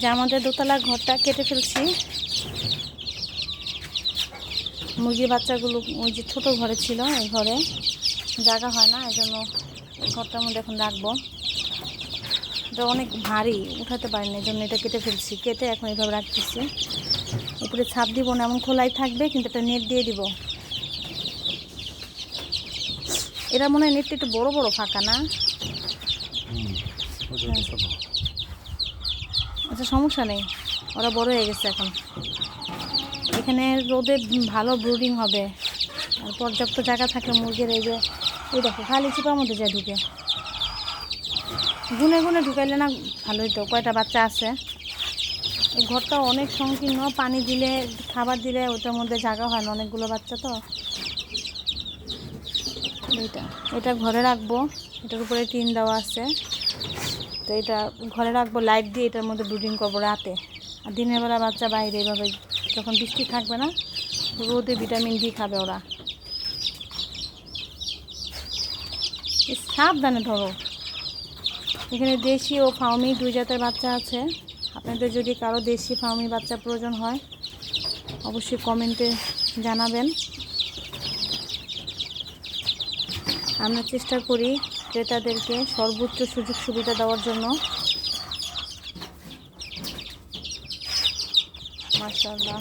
যে আমাদের দোতলা ঘরটা কেটে ফেলছি। মুরগির বাচ্চাগুলো ওই যে ছোটো ঘরে ছিল, এই ঘরে জায়গা হয় না, এই জন্য এই ঘরটার মধ্যে এখন রাখবো। এটা অনেক ভারী, উঠাতে পারিনি, এই জন্য এটা কেটে ফেলছি। কেটে এখন এইভাবে রাখতেছি। উপরে ছাদ দিব না, এমন খোলাই থাকবে, কিন্তু একটা নেট দিয়ে দিব। এরা মনে হয় নেটটা একটু বড় বড় ফাঁকা না? আচ্ছা, সমস্যা নেই, ওরা বড় হয়ে গেছে এখন। এখানে রোদে ভালো ব্রুডিং হবে, আর পর্যাপ্ত জায়গা থাকলে মুরগির এই যে ওই দেখো খালি চিপার মধ্যে যায় ঢুকে। গুনে গুনে ঢুকাইলে না ভালোই তো, কয়টা বাচ্চা আছে। এই ঘরটা অনেক সংকীর্ণ, পানি দিলে খাবার দিলে ওটার মধ্যে জায়গা হয় না, অনেকগুলো বাচ্চা তো। এটা ঘরে রাখবো, এটার উপরে টিন দেওয়া আছে। তো এটা ঘরে রাখবো, লাইট দিয়ে এটার মধ্যে ব্রুডিং করবো রাতে। আর দিনের বেলা বাচ্চা বাইরে, এইভাবে যখন বৃষ্টি থাকবে না, রোদে ভিটামিন ডি খাবে ওরা। সাবধানে ধরো। এখানে দেশি ও ফাউমি দুই জাতের বাচ্চা আছে। আপনাদের যদি কারো দেশি ফাউমি বাচ্চা প্রয়োজন হয় অবশ্যই কমেন্টে জানাবেন। আমরা চেষ্টা করি ক্রেতাদেরকে সর্বোচ্চ সুযোগ সুবিধা দেওয়ার জন্য। মাশাআল্লাহ,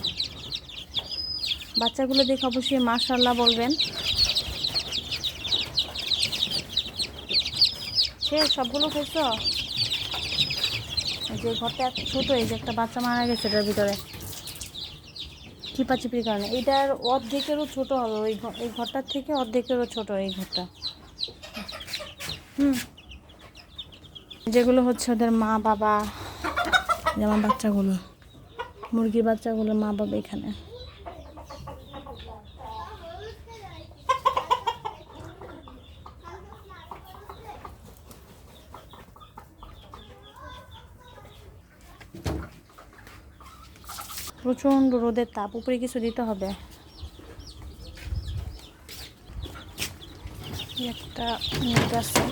বাচ্চাগুলো দেখে অবশ্যই মাশাআল্লাহ বলবেন। সে সবগুলো খেয়েছ? যে ঘরটা এত ছোটো, এই যে একটা বাচ্চা মারা গেছে এটার ভিতরে চিপাচিপির কারণে। এটার অর্ধেকেরও ছোট হবে, এই ঘরটার থেকে অর্ধেকেরও ছোট এই ঘরটা। যেগুলো হচ্ছে ওদের মা বাবা, যেমন বাচ্চাগুলো, মুরগির বাচ্চাগুলো মা বাবা এখানে। প্রচণ্ড রোদের তাপ, উপরে কিছু দিতে হবে। একটা নেট আছে,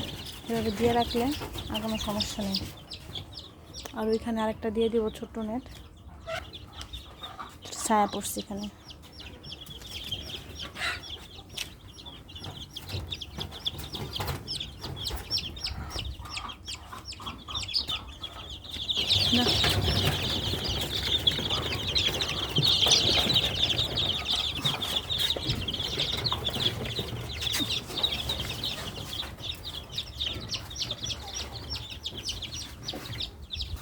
এভাবে দিয়ে রাখলে আর কোনো সমস্যা নেই। আর ওইখানে আরেকটা দিয়ে দিব, ছোট্ট নেট, ছায়া পড়ছে এখানে। না